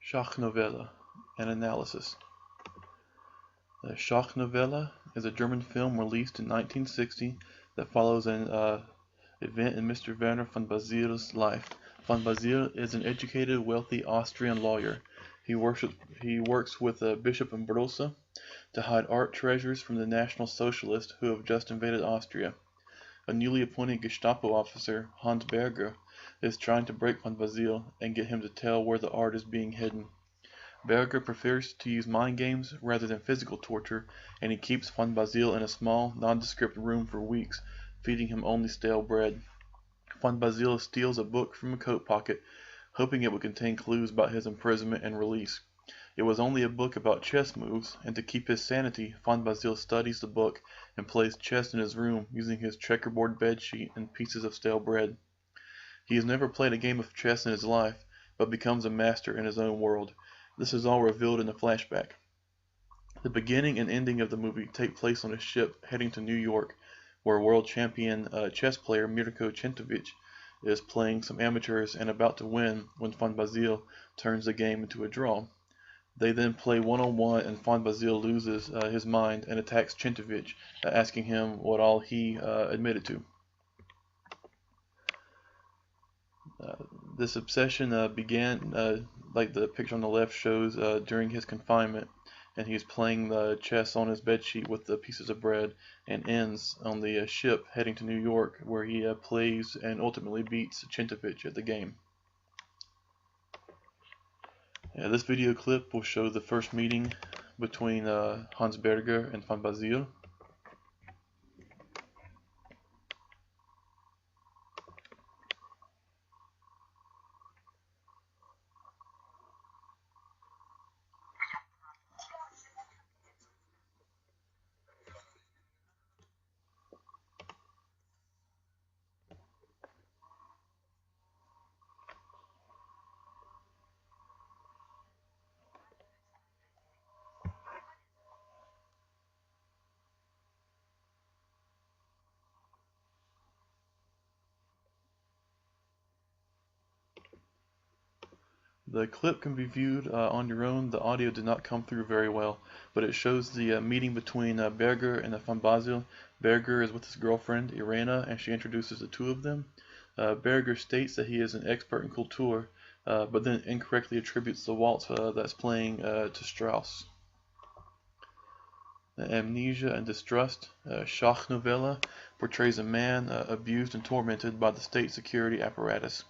Schachnovelle, an analysis. Schachnovelle is a German film released in 1960 that follows an event in Mr. Werner von Basil's life. Von Basil is an educated, wealthy Austrian lawyer. He works with Bishop Ambrosa to hide art treasures from the National Socialists who have just invaded Austria. A newly appointed Gestapo officer, Hans Berger, is trying to break von Basil and get him to tell where the art is being hidden. Berger prefers to use mind games rather than physical torture, and he keeps von Basil in a small, nondescript room for weeks, feeding him only stale bread. Von Basil steals a book from a coat pocket, hoping it would contain clues about his imprisonment and release. It was only a book about chess moves, and to keep his sanity, von Basil studies the book and plays chess in his room using his checkerboard bedsheet and pieces of stale bread. He has never played a game of chess in his life, but becomes a master in his own world. This is all revealed in a flashback. The beginning and ending of the movie take place on a ship heading to New York, where world champion chess player Mirko Czentovic is playing some amateurs and about to win when von Basil turns the game into a draw. They then play one-on-one, and von Basil loses his mind and attacks Czentovic, asking him what all he admitted to. This obsession began, like the picture on the left shows, during his confinement, and he's playing the chess on his bedsheet with the pieces of bread, and ends on the ship heading to New York, where he plays and ultimately beats Czentovic at the game. This video clip will show the first meeting between Hans Berger and von Basil. The clip can be viewed on your own. The audio did not come through very well, but it shows the meeting between Berger and von Basil. Berger is with his girlfriend, Irena, and she introduces the two of them. Berger states that he is an expert in Kultur, but then incorrectly attributes the waltz that's playing to Strauss. Amnesia and distrust. Schachnovelle portrays a man abused and tormented by the state security apparatus.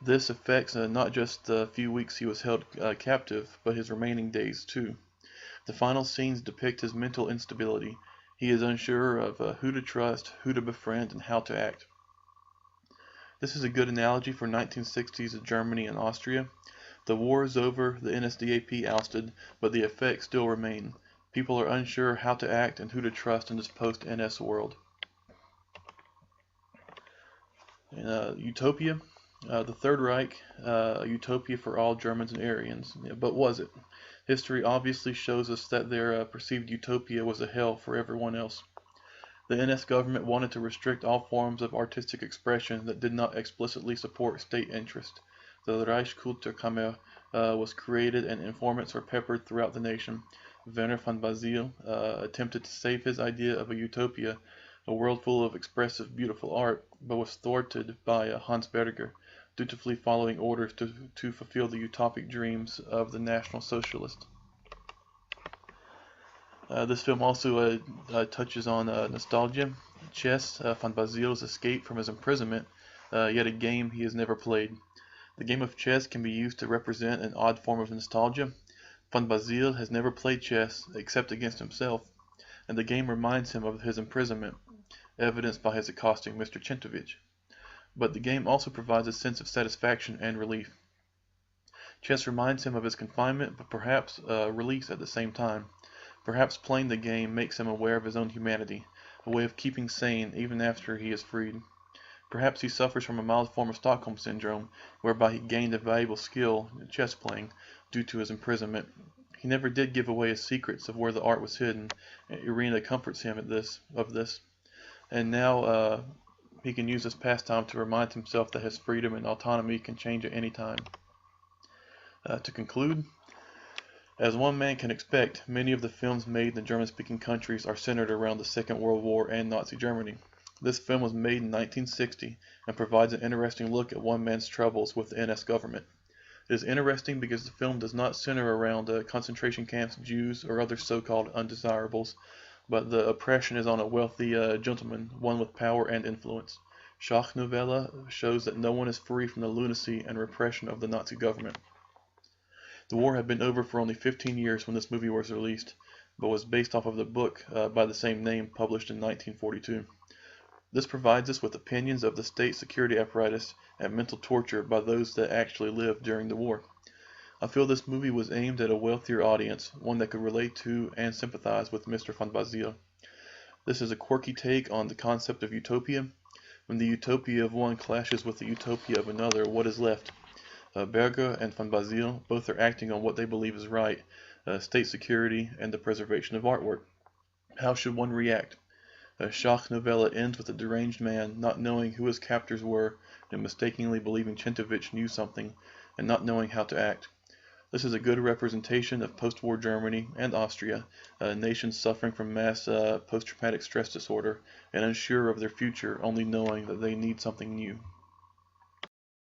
This affects not just the few weeks he was held captive, but his remaining days too. The final scenes depict his mental instability. He is unsure of who to trust, who to befriend, and how to act. This is a good analogy for 1960s Germany and Austria. The war is over, the NSDAP ousted, but the effects still remain. People are unsure how to act and who to trust in this post-NS world. Utopia. The Third Reich, a utopia for all Germans and Aryans. But was it? History obviously shows us that their perceived utopia was a hell for everyone else. The NS government wanted to restrict all forms of artistic expression that did not explicitly support state interest. The Reichskulturkammer was created and informants were peppered throughout the nation. Werner von Basil attempted to save his idea of a utopia, a world full of expressive, beautiful art, but was thwarted by Hans Berger, dutifully following orders to fulfill the utopic dreams of the National Socialist. This film also touches on nostalgia, chess, von Basil's escape from his imprisonment, yet a game he has never played. The game of chess can be used to represent an odd form of nostalgia. Von Basil has never played chess except against himself, and the game reminds him of his imprisonment, evidenced by his accosting Mr. Czentovic. But the game also provides a sense of satisfaction and relief. Chess reminds him of his confinement, but perhaps release at the same time. Perhaps playing the game makes him aware of his own humanity, a way of keeping sane even after he is freed. Perhaps he suffers from a mild form of Stockholm Syndrome, whereby he gained a valuable skill in chess playing due to his imprisonment. He never did give away his secrets of where the art was hidden, and Irena comforts him of this. And now he can use this pastime to remind himself that his freedom and autonomy can change at any time. To conclude, as one man can expect, many of the films made in the German-speaking countries are centered around the Second World War and Nazi Germany. This film was made in 1960 and provides an interesting look at one man's troubles with the NS government. It is interesting because the film does not center around concentration camps, Jews, or other so-called undesirables, but the oppression is on a wealthy gentleman, one with power and influence. Schachnovelle shows that no one is free from the lunacy and repression of the Nazi government. The war had been over for only 15 years when this movie was released, but was based off of the book by the same name published in 1942. This provides us with opinions of the state security apparatus and mental torture by those that actually lived during the war. I feel this movie was aimed at a wealthier audience, one that could relate to and sympathize with Mr. van Basile. This is a quirky take on the concept of utopia. When the utopia of one clashes with the utopia of another, what is left? Berger and van Basile both are acting on what they believe is right, state security and the preservation of artwork. How should one react? Schachnovelle ends with a deranged man not knowing who his captors were and mistakenly believing Chentovich knew something and not knowing how to act. This is a good representation of post-war Germany and Austria, nations suffering from mass post-traumatic stress disorder and unsure of their future, only knowing that they need something new.